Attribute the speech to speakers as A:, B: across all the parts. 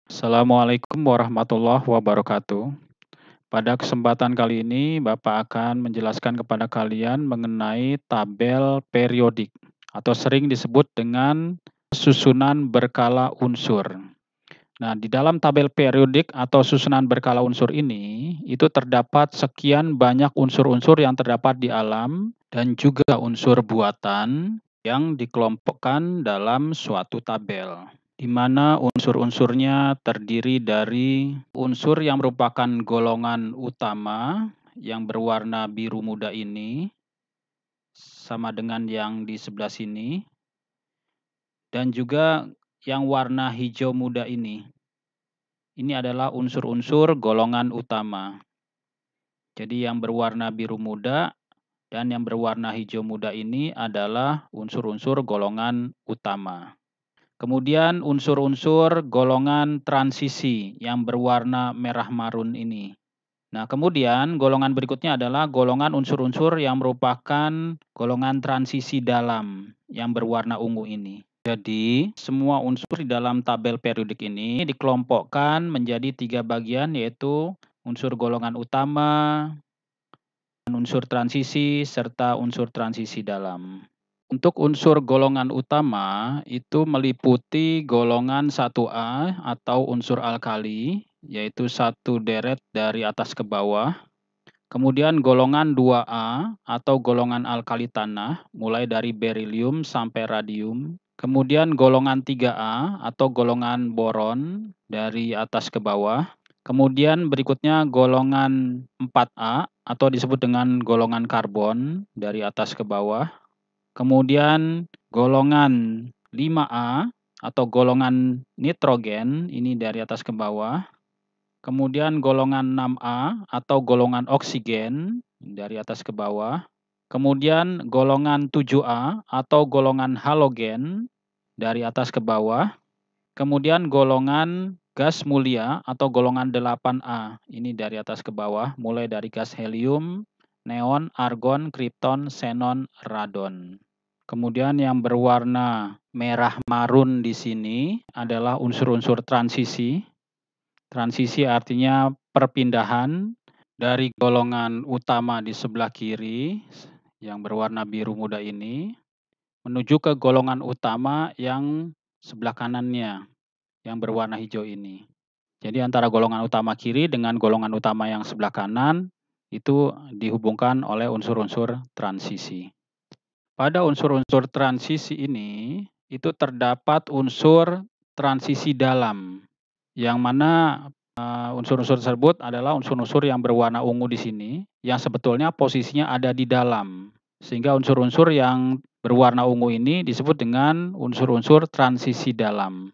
A: Assalamualaikum warahmatullahi wabarakatuh. Pada kesempatan kali ini, Bapak akan menjelaskan kepada kalian mengenai tabel periodik atau sering disebut dengan susunan berkala unsur. Nah, di dalam tabel periodik atau susunan berkala unsur ini, itu terdapat sekian banyak unsur-unsur yang terdapat di alam dan juga unsur buatan yang dikelompokkan dalam suatu tabel, di mana unsur-unsurnya terdiri dari unsur yang merupakan golongan utama yang berwarna biru muda ini, sama dengan yang di sebelah sini, dan juga yang warna hijau muda ini. Ini adalah unsur-unsur golongan utama. Jadi yang berwarna biru muda dan yang berwarna hijau muda ini adalah unsur-unsur golongan utama. Kemudian unsur-unsur golongan transisi yang berwarna merah marun ini. Nah, kemudian golongan berikutnya adalah golongan unsur-unsur yang merupakan golongan transisi dalam yang berwarna ungu ini. Jadi, semua unsur di dalam tabel periodik ini dikelompokkan menjadi 3 bagian, yaitu unsur golongan utama, unsur transisi, serta unsur transisi dalam. Untuk unsur golongan utama itu meliputi golongan 1A atau unsur alkali, yaitu satu deret dari atas ke bawah. Kemudian golongan 2A atau golongan alkali tanah, mulai dari berilium sampai radium. Kemudian golongan 3A atau golongan boron dari atas ke bawah. Kemudian berikutnya golongan 4A atau disebut dengan golongan karbon dari atas ke bawah. Kemudian golongan 5A atau golongan nitrogen, ini dari atas ke bawah. Kemudian golongan 6A atau golongan oksigen, dari atas ke bawah. Kemudian golongan 7A atau golongan halogen, dari atas ke bawah. Kemudian golongan gas mulia atau golongan 8A, ini dari atas ke bawah, mulai dari gas helium, neon, argon, kripton, xenon, radon. Kemudian yang berwarna merah marun di sini adalah unsur-unsur transisi. Transisi artinya perpindahan dari golongan utama di sebelah kiri yang berwarna biru muda ini menuju ke golongan utama yang sebelah kanannya yang berwarna hijau ini. Jadi antara golongan utama kiri dengan golongan utama yang sebelah kanan itu dihubungkan oleh unsur-unsur transisi. Pada unsur-unsur transisi ini, itu terdapat unsur transisi dalam, yang mana unsur-unsur tersebut adalah unsur-unsur yang berwarna ungu di sini, yang sebetulnya posisinya ada di dalam. Sehingga unsur-unsur yang berwarna ungu ini disebut dengan unsur-unsur transisi dalam.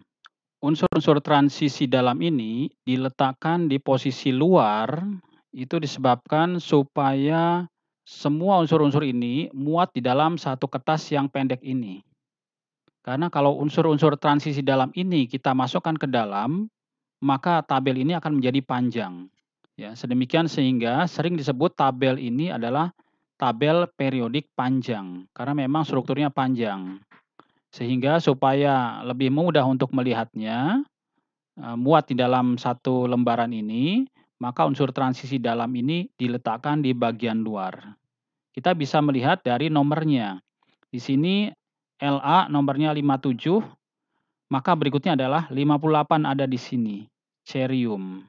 A: Unsur-unsur transisi dalam ini diletakkan di posisi luar, itu disebabkan supaya semua unsur-unsur ini muat di dalam satu kertas yang pendek ini. Karena kalau unsur-unsur transisi dalam ini kita masukkan ke dalam, maka tabel ini akan menjadi panjang. Ya, sedemikian sehingga sering disebut tabel ini adalah tabel periodik panjang, karena memang strukturnya panjang. Sehingga supaya lebih mudah untuk melihatnya, muat di dalam satu lembaran ini, maka unsur transisi dalam ini diletakkan di bagian luar. Kita bisa melihat dari nomornya. Di sini La nomornya 57, maka berikutnya adalah 58 ada di sini, cerium.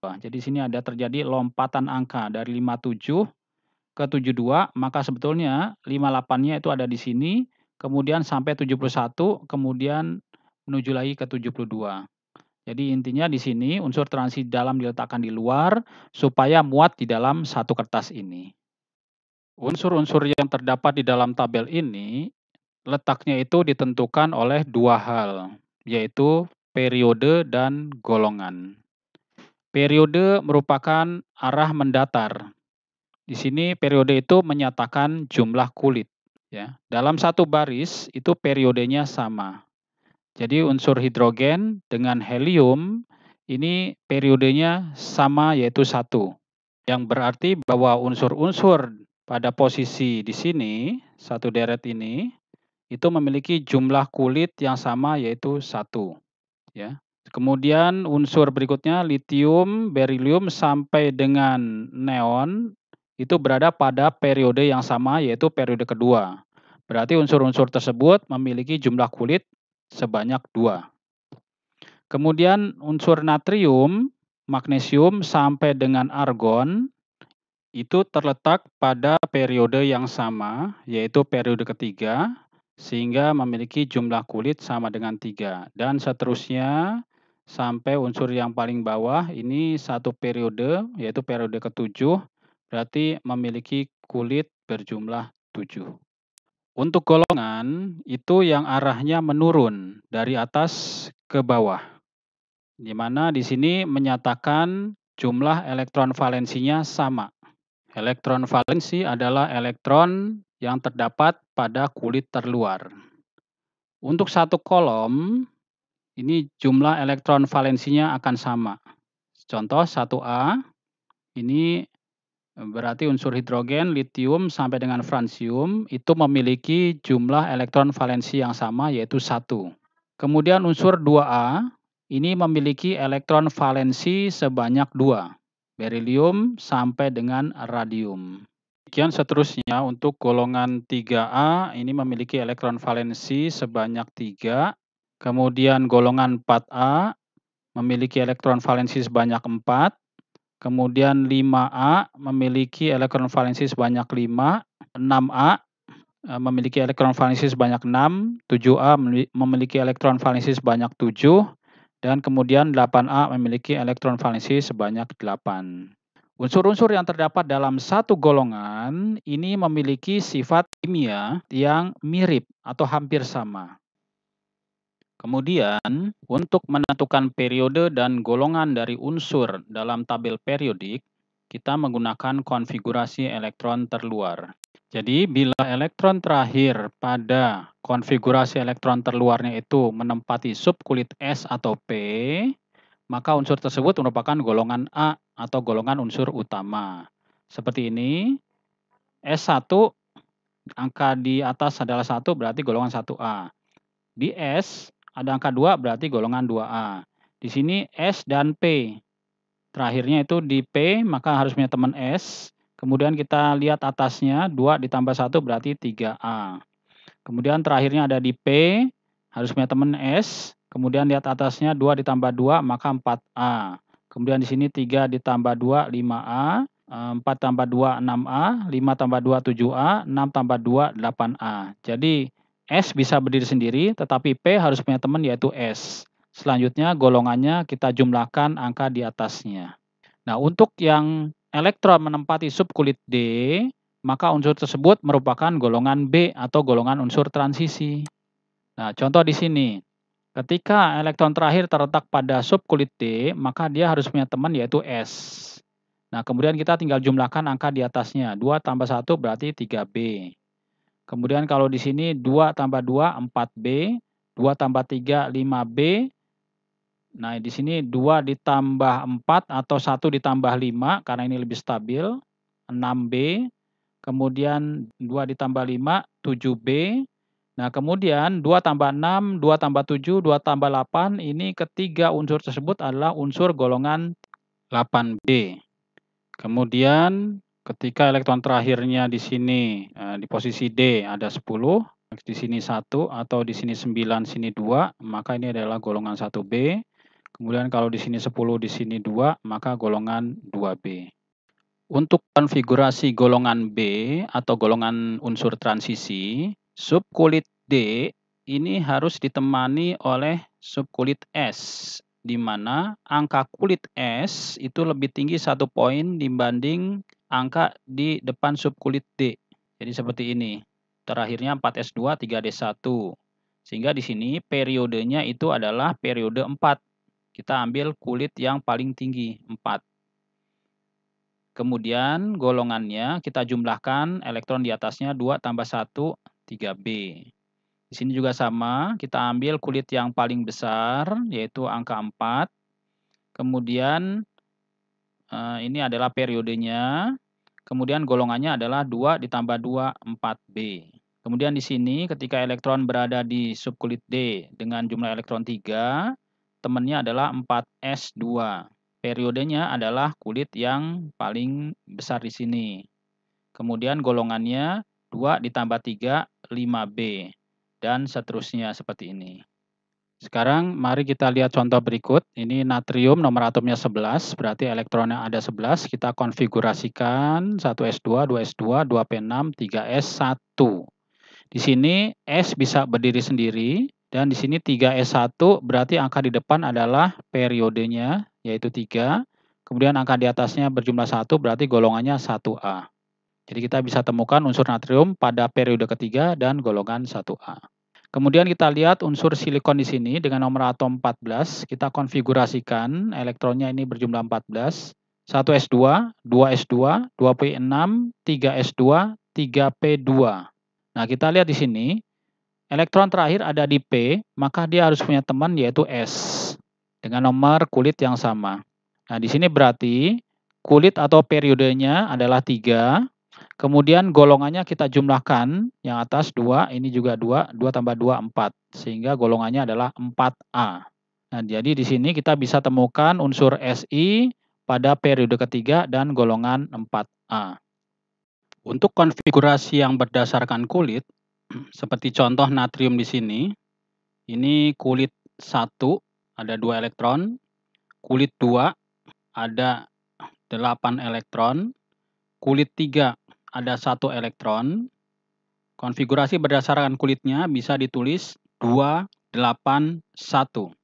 A: Jadi sini ada terjadi lompatan angka dari 57 ke 72, maka sebetulnya 58-nya itu ada di sini, kemudian sampai 71, kemudian menuju lagi ke 72. Jadi intinya di sini unsur transisi dalam diletakkan di luar supaya muat di dalam satu kertas ini. Unsur-unsur yang terdapat di dalam tabel ini letaknya itu ditentukan oleh dua hal, yaitu periode dan golongan. Periode merupakan arah mendatar. Di sini periode itu menyatakan jumlah kulit. Ya. Dalam satu baris itu periodenya sama. Jadi unsur hidrogen dengan helium ini periodenya sama, yaitu 1. Yang berarti bahwa unsur-unsur pada posisi di sini, satu deret ini, itu memiliki jumlah kulit yang sama, yaitu 1. Ya. Kemudian unsur berikutnya litium, berilium sampai dengan neon itu berada pada periode yang sama, yaitu periode kedua. Berarti unsur-unsur tersebut memiliki jumlah kulit sebanyak 2. Kemudian unsur natrium, magnesium sampai dengan argon itu terletak pada periode yang sama, yaitu periode ketiga, sehingga memiliki jumlah kulit sama dengan 3. Dan seterusnya sampai unsur yang paling bawah ini satu periode, yaitu periode ketujuh, berarti memiliki kulit berjumlah 7. Untuk golongan itu yang arahnya menurun dari atas ke bawah, di mana di sini menyatakan jumlah elektron valensinya sama. Elektron valensi adalah elektron yang terdapat pada kulit terluar. Untuk satu kolom, ini jumlah elektron valensinya akan sama. Contoh 1A, ini berarti unsur hidrogen, litium sampai dengan fransium itu memiliki jumlah elektron valensi yang sama, yaitu 1. Kemudian unsur 2A, ini memiliki elektron valensi sebanyak 2. Berilium sampai dengan radium. Demikian seterusnya untuk golongan 3A ini memiliki elektron valensi sebanyak 3. Kemudian golongan 4A memiliki elektron valensi sebanyak 4. Kemudian 5A memiliki elektron valensi sebanyak 5. 6A memiliki elektron valensi sebanyak 6. 7A memiliki elektron valensi sebanyak 7. Dan kemudian 8A memiliki elektron valensi sebanyak 8. Unsur-unsur yang terdapat dalam satu golongan ini memiliki sifat kimia yang mirip atau hampir sama. Kemudian, untuk menentukan periode dan golongan dari unsur dalam tabel periodik, kita menggunakan konfigurasi elektron terluar. Jadi, bila elektron terakhir pada konfigurasi elektron terluarnya itu menempati subkulit S atau P, maka unsur tersebut merupakan golongan A atau golongan unsur utama. Seperti ini, S1 angka di atas adalah 1 berarti golongan 1A. Di S ada angka 2 berarti golongan 2A. Di sini S dan P. Terakhirnya itu di P maka harus punya teman S. Kemudian kita lihat atasnya 2 ditambah 1 berarti 3A. Kemudian terakhirnya ada di P harus punya teman S. Kemudian lihat atasnya 2 ditambah 2 maka 4A. Kemudian di sini 3 ditambah 2 5A. 4 tambah 2 6A. 5 tambah 2 7A. 6 tambah 2 8A. Jadi S bisa berdiri sendiri, tetapi P harus punya teman yaitu S. Selanjutnya golongannya kita jumlahkan angka di atasnya. Nah, untuk yang elektron menempati subkulit D, maka unsur tersebut merupakan golongan B atau golongan unsur transisi. Nah, contoh di sini. Ketika elektron terakhir terletak pada subkulit D, maka dia harus punya teman yaitu S. Nah, kemudian kita tinggal jumlahkan angka di atasnya. 2 tambah 1 berarti 3B. Kemudian kalau di sini 2 tambah 2, 4B. 2 tambah 3, 5B. Nah, di sini 2 ditambah 4 atau 1 ditambah 5, karena ini lebih stabil, 6B. Kemudian 2 ditambah 5, 7B. Nah, kemudian 2 tambah 6, 2 tambah 7, 2 tambah 8, ini ketiga unsur tersebut adalah unsur golongan 8B. Kemudian ketika elektron terakhirnya di sini di posisi D ada 10, di sini 1 atau di sini 9, sini 2, maka ini adalah golongan 1B. Kemudian kalau di sini 10, di sini 2, maka golongan 2B. Untuk konfigurasi golongan B atau golongan unsur transisi, subkulit D ini harus ditemani oleh subkulit S, di mana angka kulit S itu lebih tinggi 1 poin dibanding angka di depan subkulit D. Jadi seperti ini. Terakhirnya 4S2, 3D1. Sehingga di sini periodenya itu adalah periode 4. Kita ambil kulit yang paling tinggi, 4. Kemudian golongannya kita jumlahkan elektron di atasnya 2 tambah 1, 3B. Di sini juga sama, kita ambil kulit yang paling besar, yaitu angka 4. Kemudian ini adalah periodenya. Kemudian golongannya adalah 2 ditambah 2, 4B. Kemudian di sini ketika elektron berada di subkulit D dengan jumlah elektron 3, temannya adalah 4s2. Periodenya adalah kulit yang paling besar di sini. Kemudian golongannya 2 ditambah 3, 5B. Dan seterusnya seperti ini. Sekarang mari kita lihat contoh berikut. Ini natrium nomor atomnya 11, berarti elektronnya ada 11. Kita konfigurasikan 1s2, 2s2, 2p6, 3s1. Di sini S bisa berdiri sendiri, dan di sini 3s1 berarti angka di depan adalah periodenya, yaitu 3. Kemudian angka di atasnya berjumlah 1, berarti golongannya 1A. Jadi kita bisa temukan unsur natrium pada periode ketiga dan golongan 1A. Kemudian kita lihat unsur silikon di sini dengan nomor atom 14. Kita konfigurasikan elektronnya ini berjumlah 14. 1s2, 2s2, 2p6, 3s2, 3p2. Nah, kita lihat di sini, elektron terakhir ada di P, maka dia harus punya teman yaitu S dengan nomor kulit yang sama. Nah, di sini berarti kulit atau periodenya adalah 3. Kemudian golongannya kita jumlahkan, yang atas 2, ini juga 2, 2 tambah 2, 4. Sehingga golongannya adalah 4A. Nah, jadi di sini kita bisa temukan unsur Si pada periode ketiga dan golongan 4A. Untuk konfigurasi yang berdasarkan kulit, seperti contoh natrium di sini, ini kulit 1, ada 2 elektron, kulit 2, ada 8 elektron, kulit 3, ada 1 elektron. Konfigurasi berdasarkan kulitnya bisa ditulis 2, 8, 1.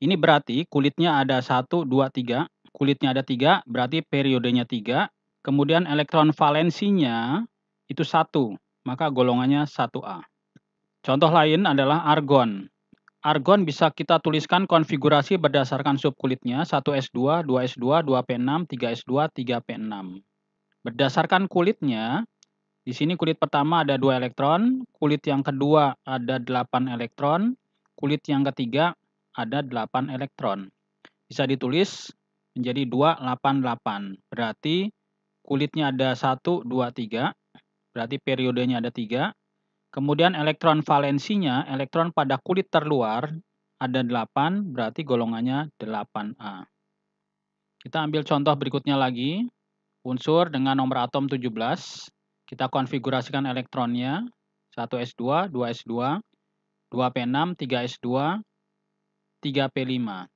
A: Ini berarti kulitnya ada 1, 2, 3. Kulitnya ada 3, berarti periodenya 3. Kemudian elektron valensinya itu 1, maka golongannya 1A. Contoh lain adalah argon. Argon bisa kita tuliskan konfigurasi berdasarkan subkulitnya 1s2, 2s2, 2p6, 3s2, 3p6. Berdasarkan kulitnya, di sini kulit pertama ada 2 elektron, kulit yang kedua ada 8 elektron, kulit yang ketiga ada 8 elektron. Bisa ditulis menjadi 288. Berarti kulitnya ada 1, 2, 3. Berarti periodenya ada 3. Kemudian elektron valensinya, elektron pada kulit terluar ada 8, berarti golongannya 8A. Kita ambil contoh berikutnya lagi. Unsur dengan nomor atom 17, kita konfigurasikan elektronnya, 1s2, 2s2, 2p6, 3s2, 3p5.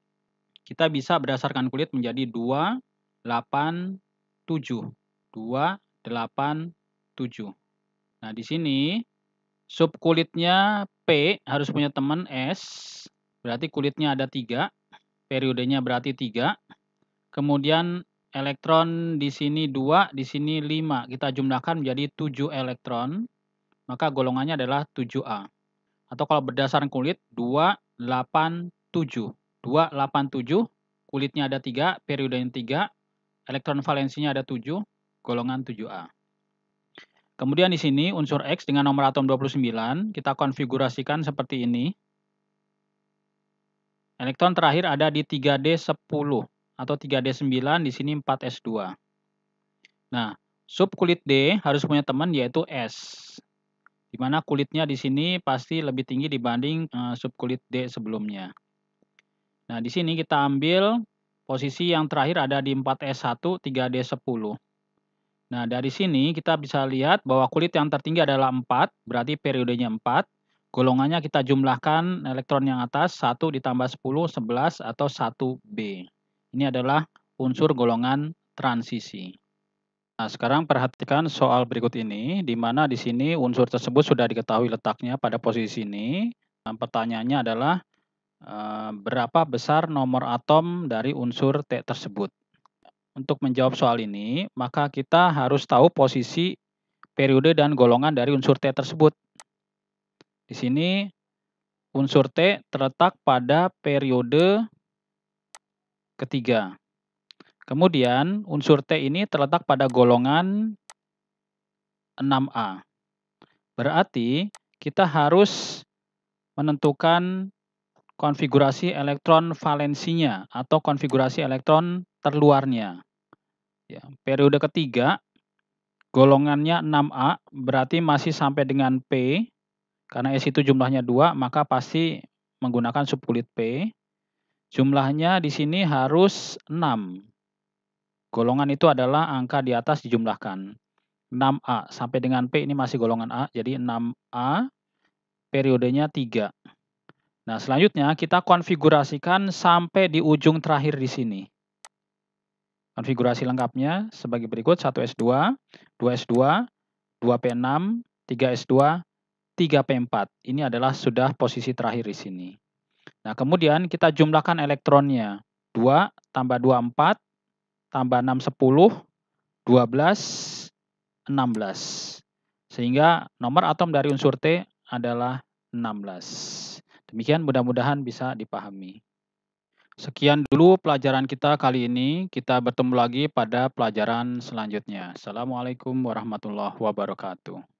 A: Kita bisa berdasarkan kulit menjadi 2, 8, 7. 2, 8, 7. Nah, di sini subkulitnya P harus punya teman S, berarti kulitnya ada 3, periodenya berarti 3. Kemudian elektron di sini 2, di sini 5. Kita jumlahkan menjadi 7 elektron, maka golongannya adalah 7A. Atau kalau berdasarkan kulit, 2, 8, 7. 2, 8, 7, kulitnya ada 3, periodenya 3, elektron valensinya ada 7, golongan 7A. Kemudian di sini unsur X dengan nomor atom 29, kita konfigurasikan seperti ini. Elektron terakhir ada di 3D10. Atau 3D9, di sini 4s2. Nah, subkulit D harus punya teman yaitu S. Di mana kulitnya di sini pasti lebih tinggi dibanding subkulit D sebelumnya. Nah, di sini kita ambil posisi yang terakhir ada di 4s1, 3D10. Nah, dari sini kita bisa lihat bahwa kulit yang tertinggi adalah 4, berarti periodenya 4. Golongannya kita jumlahkan elektron yang atas, 1 ditambah 10, 11, atau 1B. Ini adalah unsur golongan transisi. Nah, sekarang perhatikan soal berikut ini, di mana di sini unsur tersebut sudah diketahui letaknya pada posisi ini. Nah, pertanyaannya adalah berapa besar nomor atom dari unsur T tersebut. Untuk menjawab soal ini, maka kita harus tahu posisi, periode, dan golongan dari unsur T tersebut. Di sini unsur T terletak pada periode ketiga. Kemudian unsur T ini terletak pada golongan 6A. Berarti kita harus menentukan konfigurasi elektron valensinya atau konfigurasi elektron terluarnya. Ya, periode ketiga, golongannya 6A, berarti masih sampai dengan P. Karena S itu jumlahnya 2, maka pasti menggunakan subkulit P. Jumlahnya di sini harus 6. Golongan itu adalah angka di atas dijumlahkan. 6A sampai dengan P ini masih golongan A, jadi 6A periodenya 3. Nah, selanjutnya kita konfigurasikan sampai di ujung terakhir di sini. Konfigurasi lengkapnya sebagai berikut: 1S2, 2S2, 2P6, 3S2, 3P4. Ini adalah sudah posisi terakhir di sini. Nah, kemudian kita jumlahkan elektronnya. 2 tambah 2, 4, tambah 6, 10, 12, 16. Sehingga nomor atom dari unsur T adalah 16. Demikian, mudah-mudahan bisa dipahami. Sekian dulu pelajaran kita kali ini. Kita bertemu lagi pada pelajaran selanjutnya. Assalamualaikum warahmatullahi wabarakatuh.